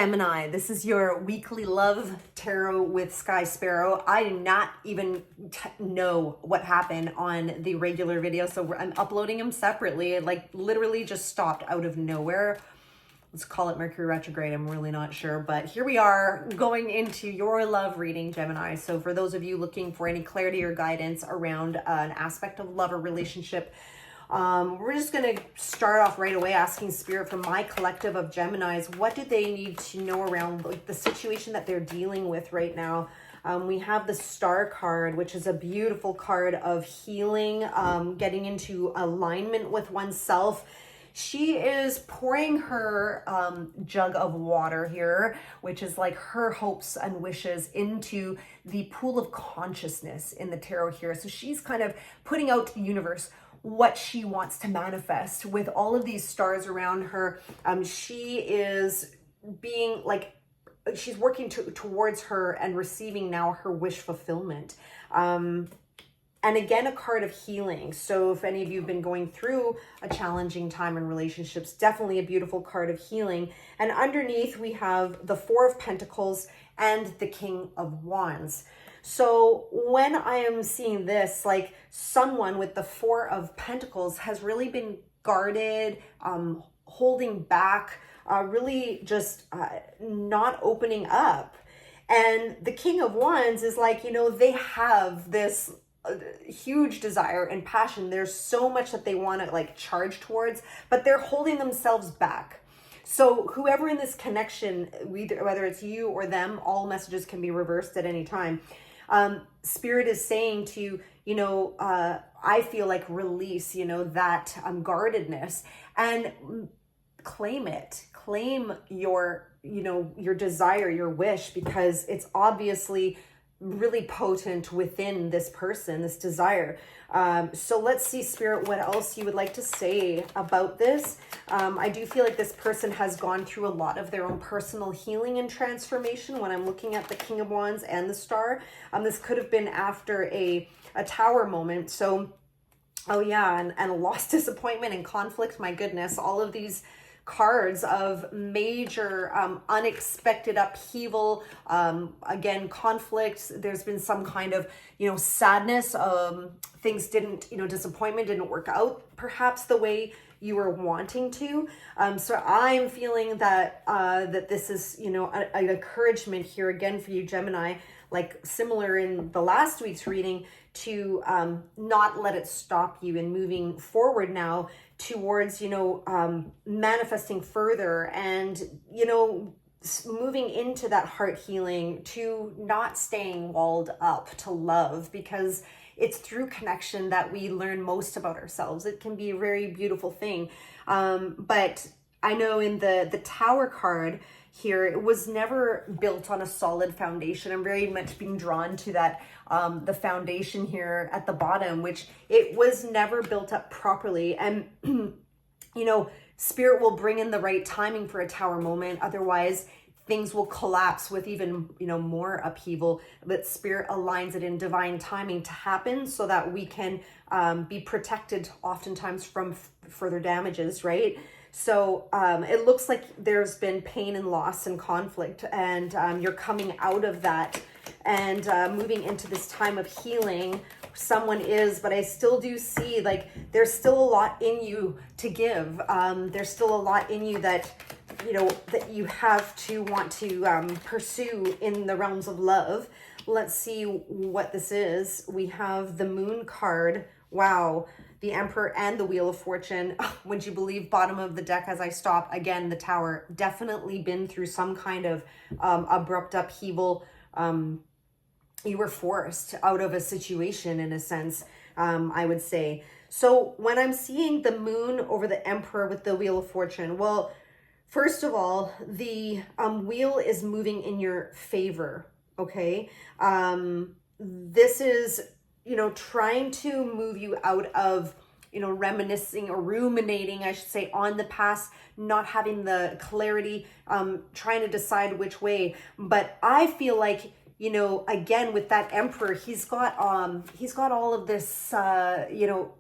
Gemini, this is your weekly love tarot with Sky Sparrow. I did not even know what happened on the regular video, so I'm uploading them separately. It like literally just stopped out of nowhere. Let's call it Mercury retrograde. I'm really not sure, but here we are going into your love reading, Gemini. So for those of you looking for any clarity or guidance around an aspect of love or relationship, we're just going to start off right away asking Spirit from my collective of Geminis, what do they need to know around like the situation that they're dealing with right now? We have the Star card, which is a beautiful card of healing, getting into alignment with oneself. She is pouring her jug of water here, which is like her hopes and wishes, into the pool of consciousness in the tarot here. So she's kind of putting out to the universe what she wants to manifest with all of these stars around her. She is being like, she's working towards her and receiving now her wish fulfillment. And again, a card of healing. So if any of you have been going through a challenging time in relationships, definitely a beautiful card of healing. And underneath we have the Four of Pentacles and the King of Wands. So when I am seeing this, like someone with the Four of Pentacles has really been guarded, holding back, really just not opening up. And the King of Wands is like, you know, they have this huge desire and passion. There's so much that they want to like charge towards, but they're holding themselves back. So whoever in this connection, whether it's you or them, all messages can be reversed at any time. Spirit is saying to, you know, I feel like release, you know, that guardedness and claim it. Claim your, you know, your desire, your wish, because it's obviously really potent within this person, this desire. So let's see, Spirit, what else you would like to say about this. I do feel like this person has gone through a lot of their own personal healing and transformation when I'm looking at the King of Wands and the Star. This could have been after a Tower moment. So, oh yeah, and a lost disappointment and conflict. My goodness, all of these cards of major unexpected upheaval, again, conflicts. There's been some kind of, you know, sadness. Things didn't, you know, disappointment didn't work out perhaps the way you were wanting to. So I'm feeling that that this is, you know, an encouragement here again for you, Gemini, like similar in the last week's reading, to not let it stop you in moving forward now towards, you know, manifesting further and, you know, moving into that heart healing, to not staying walled up to love, because it's through connection that we learn most about ourselves. It can be a very beautiful thing. But I know in the Tower card here, it was never built on a solid foundation. I'm very much being drawn to that, the foundation here at the bottom, which it was never built up properly. And, you know, Spirit will bring in the right timing for a Tower moment. Otherwise, things will collapse with even, you know, more upheaval. But Spirit aligns it in divine timing to happen so that we can be protected oftentimes from further damages, right? So it looks like there's been pain and loss and conflict, and you're coming out of that and moving into this time of healing. Someone is, but I still do see like there's still a lot in you to give. There's still a lot in you that, you know, that you have to want to pursue in the realms of love. Let's see what this is. We have the Moon card. Wow. The Emperor and the Wheel of Fortune. Would you believe, bottom of the deck as I stop, again, the Tower, definitely been through some kind of abrupt upheaval. You were forced out of a situation in a sense, I would say. So when I'm seeing the Moon over the Emperor with the Wheel of Fortune, well, first of all, the wheel is moving in your favor, okay? This is, you know, trying to move you out of, you know, reminiscing or ruminating, I should say, on the past, not having the clarity, trying to decide which way. But I feel like, you know, again, with that Emperor, he's got all of this, you know,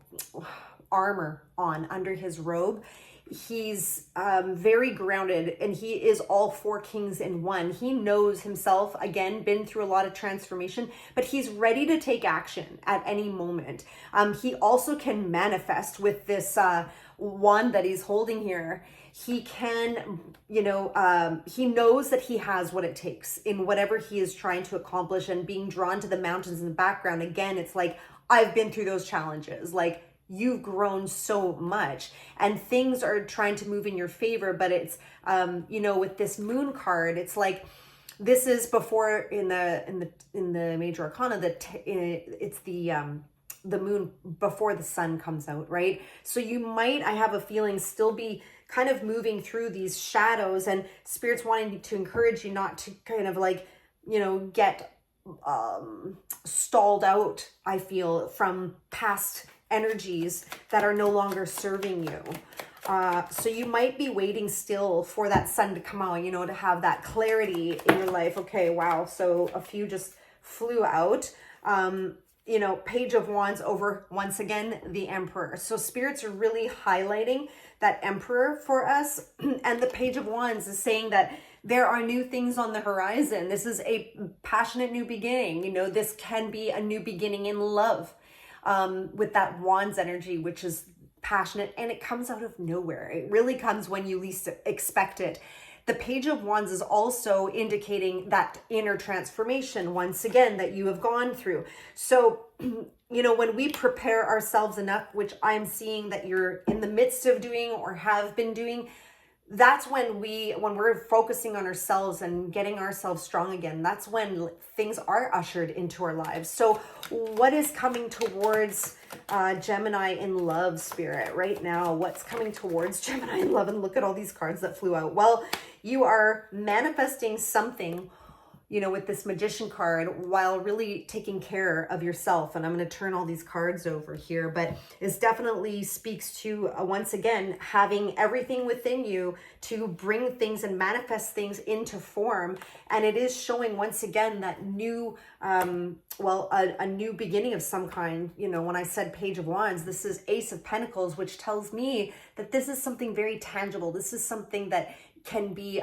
armor on under his robe. he's very grounded, and he is all four kings in one. He knows himself, again, been through a lot of transformation, but he's ready to take action at any moment. He also can manifest with this wand that he's holding here. He can, he knows that he has what it takes in whatever he is trying to accomplish, and being drawn to the mountains in the background. Again, it's like, I've been through those challenges. Like, you've grown so much and things are trying to move in your favor. But it's, with this moon card, it's like, this is before in the major arcana that it's the moon before the sun comes out, right? So you might, I have a feeling, still be kind of moving through these shadows, and Spirit's wanting to encourage you not to kind of like, get stalled out, I feel, from past energies that are no longer serving you. So you might be waiting still for that sun to come out, to have that clarity in your life. Okay, wow. So a few just flew out. Page of Wands over, once again, the Emperor. So spirits are really highlighting that Emperor for us. And the Page of Wands is saying that there are new things on the horizon. This is a passionate new beginning. This can be a new beginning in love. With that Wands energy, which is passionate, and it comes out of nowhere. It really comes when you least expect it. The Page of Wands is also indicating that inner transformation, once again, that you have gone through. So, when we prepare ourselves enough, which I'm seeing that you're in the midst of doing or have been doing, that's when we're focusing on ourselves and getting ourselves strong again. That's when things are ushered into our lives. So what is coming towards Gemini in love, Spirit, right now? What's coming towards Gemini in love? And look at all these cards that flew out. Well, you are manifesting something, with this Magician card, while really taking care of yourself. And I'm going to turn all these cards over here, but it definitely speaks to, once again, having everything within you to bring things and manifest things into form. And it is showing, once again, that new, a new beginning of some kind. When I said Page of Wands, this is Ace of Pentacles, which tells me that this is something very tangible. This is something that can be,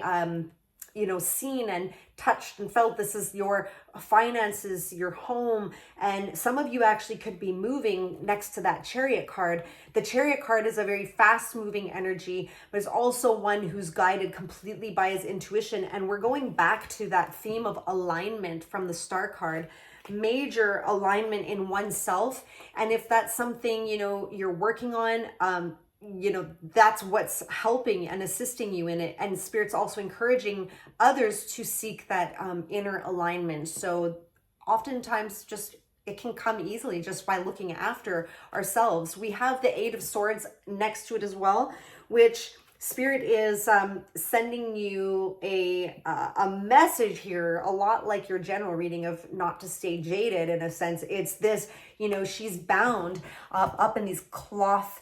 seen and touched and felt. This is your finances, your home. And some of you actually could be moving next to that Chariot card. The Chariot card is a very fast moving energy, but is also one who's guided completely by his intuition. And we're going back to that theme of alignment from the Star card. Major alignment in oneself. And if that's something, you're working on, that's what's helping and assisting you in it. And Spirit's also encouraging others to seek that inner alignment. So oftentimes it can come easily just by looking after ourselves. We have the Eight of Swords next to it as well, which Spirit is sending you a message here, a lot like your general reading of not to stay jaded in a sense. It's this, she's bound up in these cloth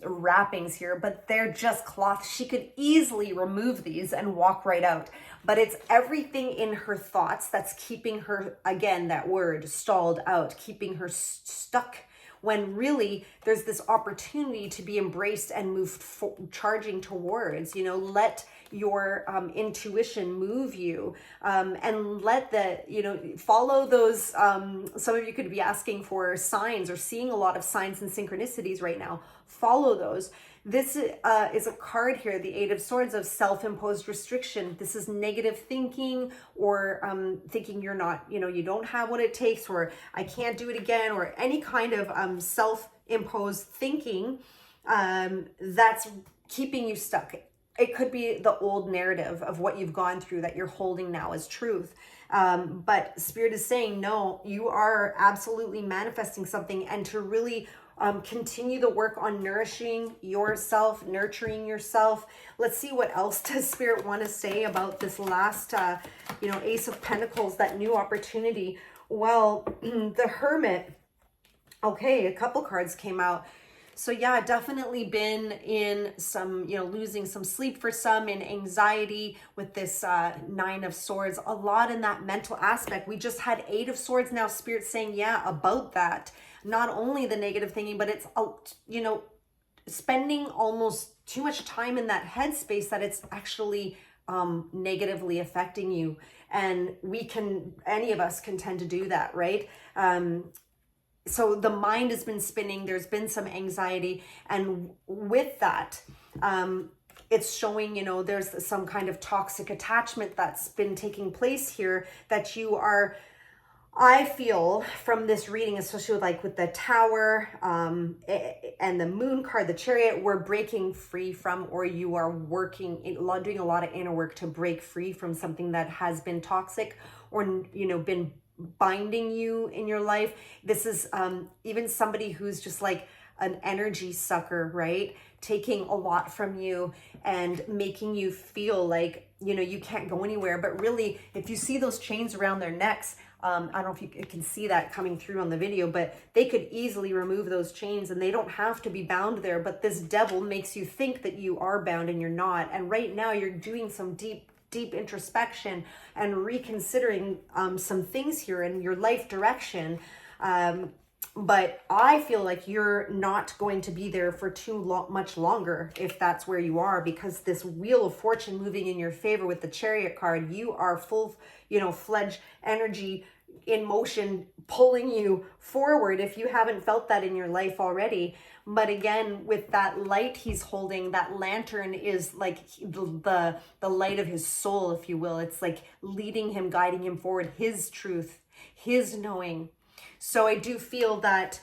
wrappings here, but they're just cloth. She could easily remove these and walk right out, but it's everything in her thoughts that's keeping her, again, that word, stalled out, keeping her stuck, when really there's this opportunity to be embraced and moved charging towards. Let your intuition move you, and let follow those. Some of you could be asking for signs or seeing a lot of signs and synchronicities right now. Follow those. This is a card here, the Eight of Swords, of self-imposed restriction. This is negative thinking, or thinking you're not, you don't have what it takes, or I can't do it again, or any kind of self-imposed thinking that's keeping you stuck. It could be the old narrative of what you've gone through that you're holding now as truth. But Spirit is saying, no, you are absolutely manifesting something, and to really continue the work on nourishing yourself, nurturing yourself. Let's see what else does Spirit want to say about this last, Ace of Pentacles, that new opportunity. Well, the Hermit. Okay, a couple cards came out. So yeah, definitely been in some, losing some sleep for some, in anxiety with this Nine of Swords, a lot in that mental aspect. We just had Eight of Swords. Now Spirit's saying, yeah, about that. Not only the negative thinking, but it's, spending almost too much time in that headspace that it's actually negatively affecting you. And any of us can tend to do that, right? So the mind has been spinning, there's been some anxiety, and with that, it's showing, you know, there's some kind of toxic attachment that's been taking place here that you are, I feel from this reading, especially with the Tower and the Moon card, the Chariot, we're breaking free from, or you are doing a lot of inner work to break free from something that has been toxic or, you know, been binding you in your life. This is even somebody who's just like an energy sucker, right? Taking a lot from you and making you feel like, you know, you can't go anywhere. But really, if you see those chains around their necks, I don't know if you can see that coming through on the video, but they could easily remove those chains and they don't have to be bound there. But this devil makes you think that you are bound and you're not. And right now you're doing some deep introspection and reconsidering some things here in your life direction. But I feel like you're not going to be there for much longer if that's where you are, because this Wheel of Fortune moving in your favor with the Chariot card, you are full, you know, fledged energy in motion, pulling you forward if you haven't felt that in your life already. But again, with that light he's holding, that lantern is like the light of his soul, if you will. It's like leading him, guiding him forward, his truth, his knowing. So I do feel that,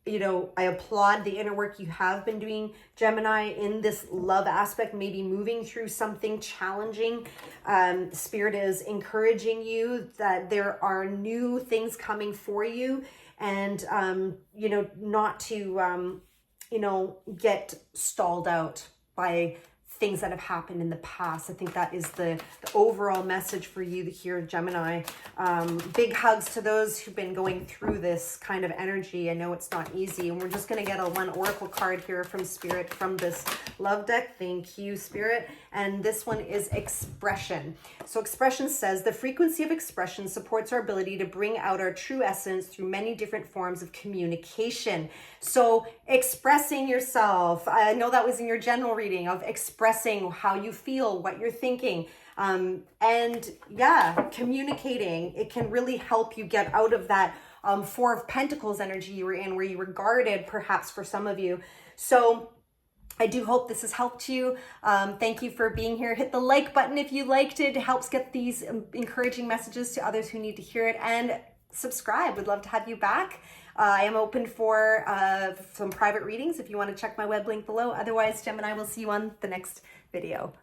you know, I applaud the inner work you have been doing, Gemini, in this love aspect, maybe moving through something challenging. Spirit is encouraging you that there are new things coming for you, and, you know, not to, you know, get stalled out by things that have happened in the past. I think that is the overall message for you here, Gemini. Big hugs to those who've been going through this kind of energy. I know it's not easy, and we're just going to get one oracle card here from Spirit from this love deck. Thank you, Spirit. And this one is expression. So expression says, the frequency of expression supports our ability to bring out our true essence through many different forms of communication. So expressing yourself, I know that was in your general reading, of expressing how you feel, what you're thinking, and yeah, communicating. It can really help you get out of that Four of Pentacles energy you were in, where you were guarded, perhaps for some of you. So I do hope this has helped you. Thank you for being here. Hit the like button if you liked it. It helps get these encouraging messages to others who need to hear it. And subscribe. Would love to have you back. I am open for some private readings if you want to check my web link below. Otherwise, Gemini, will see you on the next video.